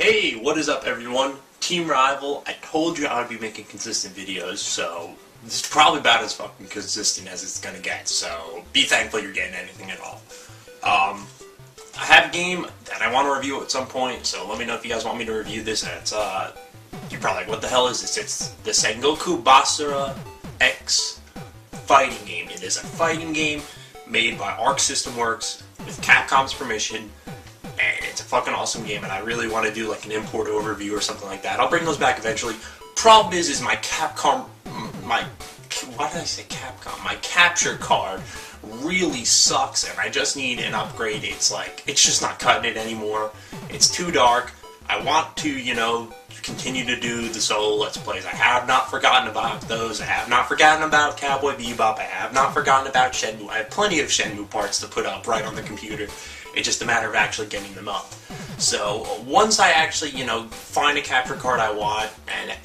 Hey, what is up everyone? Team Rival, I told you I would be making consistent videos, so this is probably about as fucking consistent as it's gonna get, so be thankful you're getting anything at all. I have a game that I want to review at some point, so let me know if you guys want me to review this, and it's, you're probably like, what the hell is this? It's the Sengoku Basara X fighting game. It is a fighting game made by Arc System Works with Capcom's permission. And it's a fucking awesome game, and I really want to do like an import overview or something like that. I'll bring those back eventually. Problem is my Capcom, why did I say Capcom? My capture card really sucks, and I just need an upgrade. It's like, it's just not cutting it anymore. It's too dark. I want to, you know, continue to do the solo Let's Plays. I have not forgotten about those. I have not forgotten about Cowboy Bebop. I have not forgotten about Shenmue. I have plenty of Shenmue parts to put up right on the computer. It's just a matter of actually getting them up. So once I actually, you know, find a capture card I want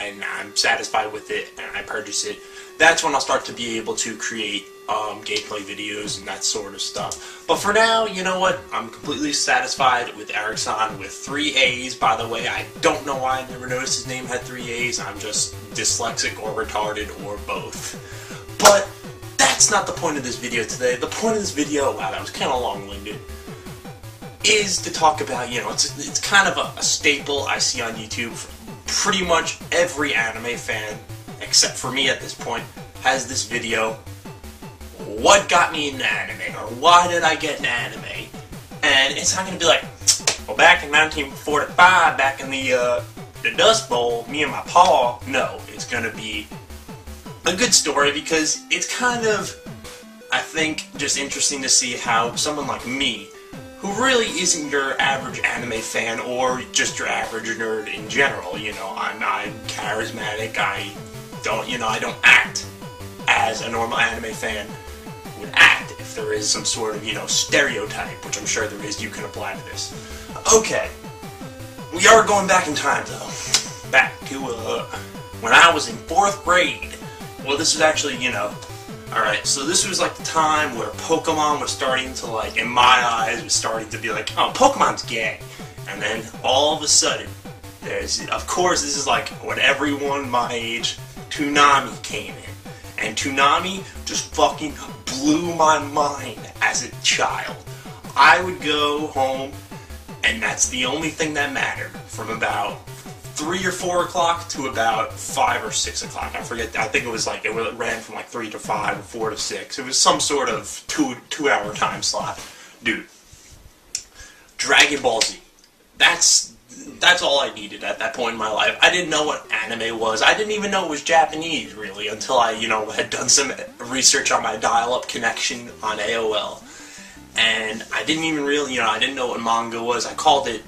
and I'm satisfied with it and I purchase it, that's when I'll start to be able to create gameplay videos and that sort of stuff. But for now, you know what? I'm completely satisfied with Erickson with 3 A's. By the way, I don't know why I never noticed his name had 3 A's. I'm just dyslexic or retarded or both. But that's not the point of this video today. The point of this video, wow, that was kind of long-winded, is to talk about, you know, it's kind of a staple I see on YouTube. Pretty much every anime fan, except for me at this point, has this video. What got me into anime? Or why did I get into anime? And it's not going to be like, well, back in 1945, back in the Dust Bowl, me and my pa. No, it's going to be a good story because it's kind of, I think, just interesting to see how someone like me, who really isn't your average anime fan or just your average nerd in general, you know, I'm charismatic, I don't act as a normal anime fan would act if there is some sort of, you know, stereotype, which I'm sure there is. You can apply to this. Okay, we are going back in time though, back to when I was in 4th grade. Well, this was actually, you know, alright, so this was like the time where Pokemon was starting to, like, in my eyes, was starting to be like, oh, Pokemon's gay. And then all of a sudden, there's, of course, this is like when everyone my age, Toonami came in. And Toonami just fucking blew my mind as a child. I would go home, and that's the only thing that mattered, from about 3 or 4 o'clock to about 5 or 6 o'clock. I forget. I think it was like, it ran from like 3 to 5 or 4 to 6. It was some sort of two-hour time slot. Dude, Dragon Ball Z. That's all I needed at that point in my life. I didn't know what anime was. I didn't even know it was Japanese, really, until I, you know, had done some research on my dial-up connection on AOL. And I didn't even really, you know, I didn't know what manga was. I called it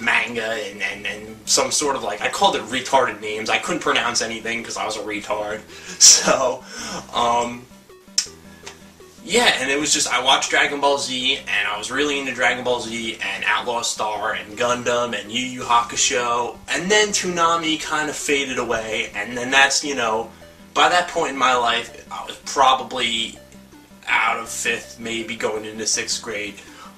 manga and some sort of, like, I called it retarded names. I couldn't pronounce anything because I was a retard. So, yeah, and it was just, I watched Dragon Ball Z, and I was really into Dragon Ball Z, and Outlaw Star, and Gundam, and Yu Yu Hakusho, and then Toonami kind of faded away, and then that's, you know, by that point in my life, I was probably out of 5th, maybe going into 6th grade.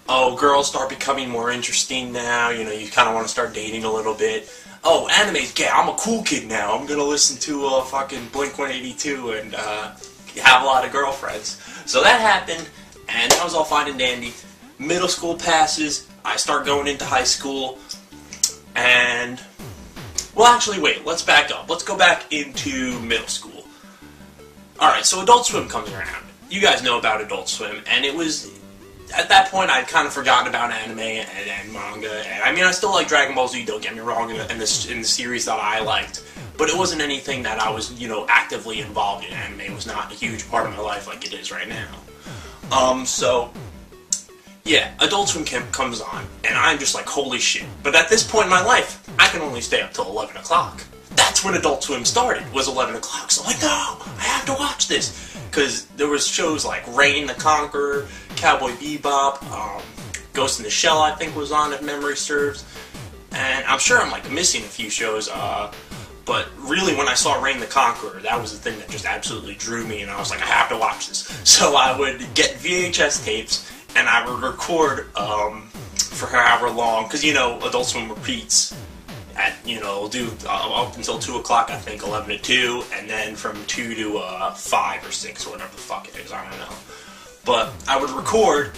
Oh, girls start becoming more interesting now, you know, you kind of want to start dating a little bit. Oh, anime's gay, I'm a cool kid now, I'm gonna listen to fucking Blink-182 and have a lot of girlfriends. So that happened, and that was all fine and dandy. Middle school passes, I start going into high school, and, well, actually, wait, let's back up. Let's go back into middle school. Alright, so Adult Swim comes around. You guys know about Adult Swim, and it was, at that point, I'd kind of forgotten about anime and manga, and I mean, I still like Dragon Ball Z, don't get me wrong, in the series that I liked. But it wasn't anything that I was, you know, actively involved in. Anime was not a huge part of my life like it is right now. So, yeah, Adult Swim comes on, and I'm just like, holy shit. But at this point in my life, I can only stay up till 11 o'clock. That's when Adult Swim started, was 11 o'clock. So I'm like, no, I have to watch this. Because there was shows like Reign the Conqueror, Cowboy Bebop, Ghost in the Shell, I think, was on, if memory serves. And I'm sure I'm, like, missing a few shows, but really, when I saw Reign the Conqueror, that was the thing that just absolutely drew me, and I was like, I have to watch this. So I would get VHS tapes, and I would record for however long, because, you know, Adult Swim repeats at, you know, do up until 2 o'clock, I think, 11 to 2, and then from 2 to 5 or 6, or whatever the fuck it is, I don't know. But I would record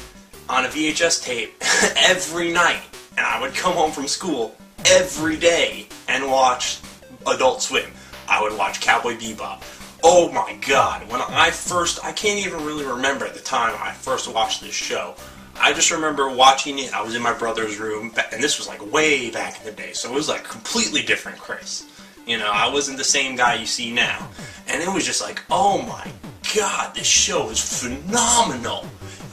on a VHS tape every night, and I would come home from school every day and watch Adult Swim. I would watch Cowboy Bebop. Oh my god, when I can't even really remember at the time I first watched this show. I just remember watching it. I was in my brother's room, and this was like way back in the day, so it was like completely different Chris. You know, I wasn't the same guy you see now. And it was just like, oh my god, this show is phenomenal.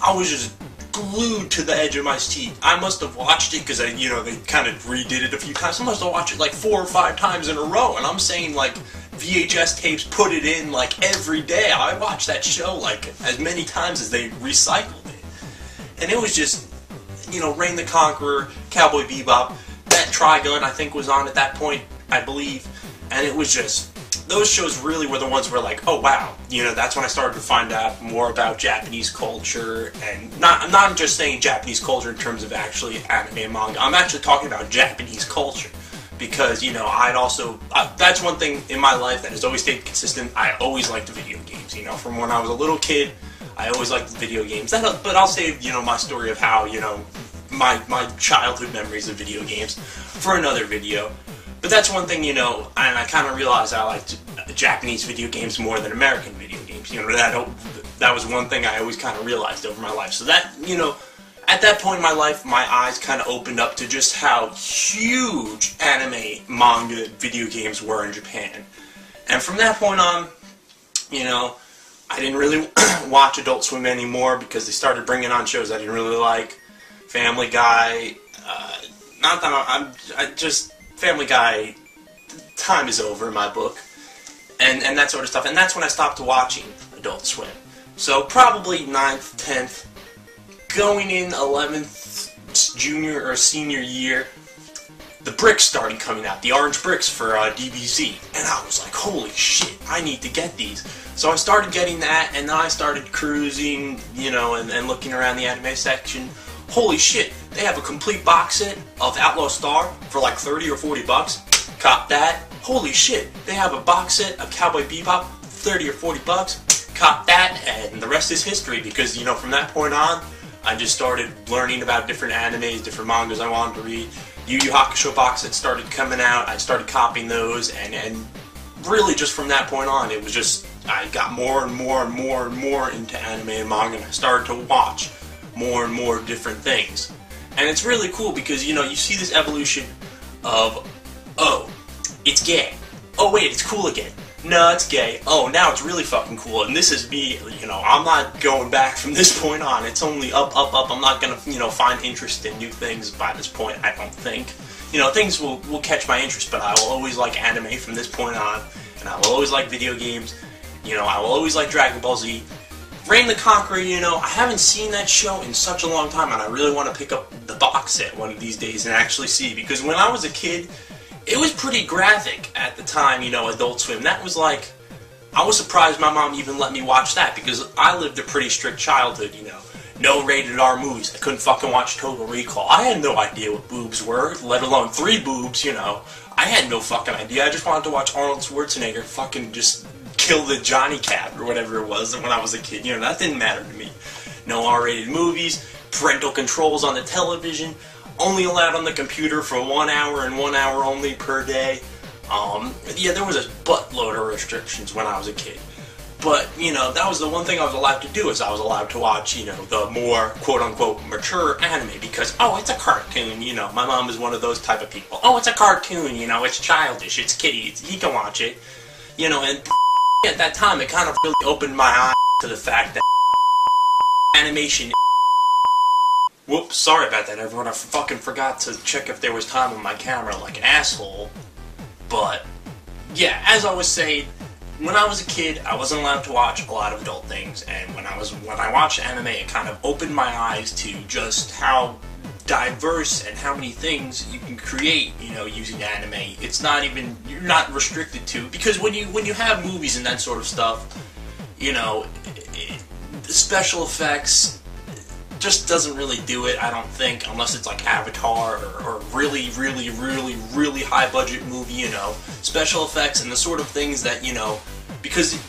I was just glued to the edge of my seat. I must have watched it because, you know, they kind of redid it a few times. I must have watched it like 4 or 5 times in a row, and I'm saying like VHS tapes put it in like every day. I watched that show like as many times as they recycled it. And it was just, you know, Reign the Conqueror, Cowboy Bebop, that Trigun I think was on at that point, I believe, and it was just, those shows really were the ones where like, oh wow, you know, that's when I started to find out more about Japanese culture, and I'm not just saying Japanese culture in terms of actually anime and manga, I'm actually talking about Japanese culture, because, you know, that's one thing in my life that has always stayed consistent. I always liked video games, you know, from when I was a little kid, I always liked video games. But I'll save, you know, my story of how, you know, my childhood memories of video games for another video. But that's one thing, you know, and I kind of realized I liked Japanese video games more than American video games. You know, that was one thing I always kind of realized over my life. So that, you know, at that point in my life, my eyes kind of opened up to just how huge anime, manga, video games were in Japan. And from that point on, you know, I didn't really watch Adult Swim anymore because they started bringing on shows I didn't really like. Family Guy, not that I just, Family Guy, time is over in my book, and that sort of stuff. And that's when I stopped watching Adult Swim. So probably 9th, 10th, going in 11th, junior or senior year, the bricks started coming out, the orange bricks for DBZ, and I was like, holy shit, I need to get these. So I started getting that, and then I started cruising, you know, and looking around the anime section. Holy shit, they have a complete box set of Outlaw Star for like 30 or 40 bucks. Cop that. Holy shit, they have a box set of Cowboy Bebop, 30 or 40 bucks. Cop that, and the rest is history, because, you know, from that point on, I just started learning about different animes, different mangas I wanted to read. Yu Yu Hakusho box sets started coming out, I started copying those, and really just from that point on, it was just, I got more and more and more and more into anime and manga, and I started to watch more and more different things. And it's really cool because, you know, you see this evolution of, oh, it's gay. Oh wait, it's cool again. No, it's gay. Oh, now it's really fucking cool. And this is me, you know, I'm not going back from this point on. It's only up, up, up. I'm not gonna, you know, find interest in new things by this point, I don't think. You know, things will catch my interest, but I will always like anime from this point on, and I will always like video games. You know, I will always like Dragon Ball Z. Reign the Conqueror, you know, I haven't seen that show in such a long time, and I really want to pick up the box set one of these days and actually see, because when I was a kid, it was pretty graphic at the time, you know, Adult Swim. That was like, I was surprised my mom even let me watch that, because I lived a pretty strict childhood, you know. No rated R movies. I couldn't fucking watch Total Recall. I had no idea what boobs were, let alone 3 boobs, you know. I had no fucking idea. I just wanted to watch Arnold Schwarzenegger fucking just kill the Johnny Cat or whatever it was when I was a kid. You know, that didn't matter to me. No R-rated movies, parental controls on the television, only allowed on the computer for 1 hour and 1 hour only per day. Yeah, there was a buttload of restrictions when I was a kid. But, you know, that was the one thing I was allowed to do, is I was allowed to watch, you know, the more quote-unquote mature anime, because, oh, it's a cartoon, you know. My mom was one of those type of people. Oh, it's a cartoon, you know, it's childish, it's kiddie, he can watch it. You know, and at that time, it kind of really opened my eyes to the fact that animation... Whoops, sorry about that, everyone. I fucking forgot to check if there was time on my camera like an asshole. But, yeah, as I was saying, when I was a kid, I wasn't allowed to watch a lot of adult things, and when I watched anime, it kind of opened my eyes to just how diverse and how many things you can create, you know, using anime. It's not even, you're not restricted to, because when you have movies and that sort of stuff, you know, the special effects, just doesn't really do it, I don't think, unless it's like Avatar or really, really, really, really high budget movie, you know, special effects and the sort of things that, you know, because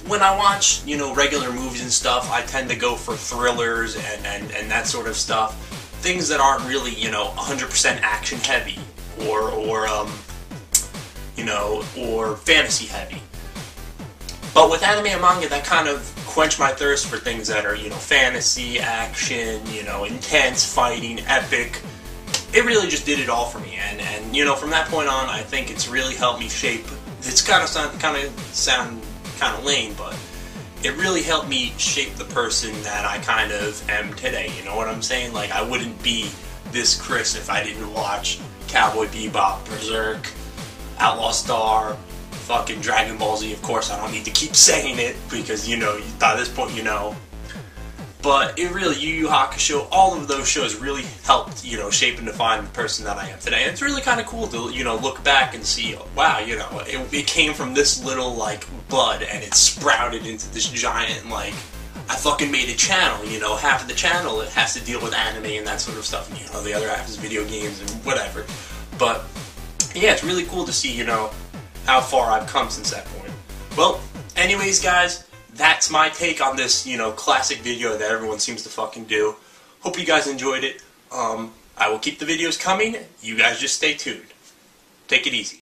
when I watch, you know, regular movies and stuff, I tend to go for thrillers and that sort of stuff. Things that aren't really, you know, 100% action heavy or you know, or fantasy heavy. But with anime and manga, that kind of quench my thirst for things that are, you know, fantasy, action, you know, intense, fighting, epic. It really just did it all for me, and you know, from that point on, I think it's really helped me shape. It's kind of sound kind of lame, but it really helped me shape the person that I kind of am today. You know what I'm saying? Like, I wouldn't be this Chris if I didn't watch Cowboy Bebop, Berserk, Outlaw Star, fucking Dragon Ball Z. Of course, I don't need to keep saying it because, you know, by this point you know. But it really, Yu Yu Hakusho, all of those shows really helped, you know, shape and define the person that I am today. And it's really kind of cool to, you know, look back and see, wow, you know, it came from this little, like, bud, and it sprouted into this giant, like, I fucking made a channel, you know, half of the channel, it has to deal with anime and that sort of stuff, and, you know, the other half is video games and whatever. But, yeah, it's really cool to see, you know, how far I've come since that point. Well, anyways, guys, that's my take on this, you know, classic video that everyone seems to fucking do. Hope you guys enjoyed it. I will keep the videos coming. You guys just stay tuned. Take it easy.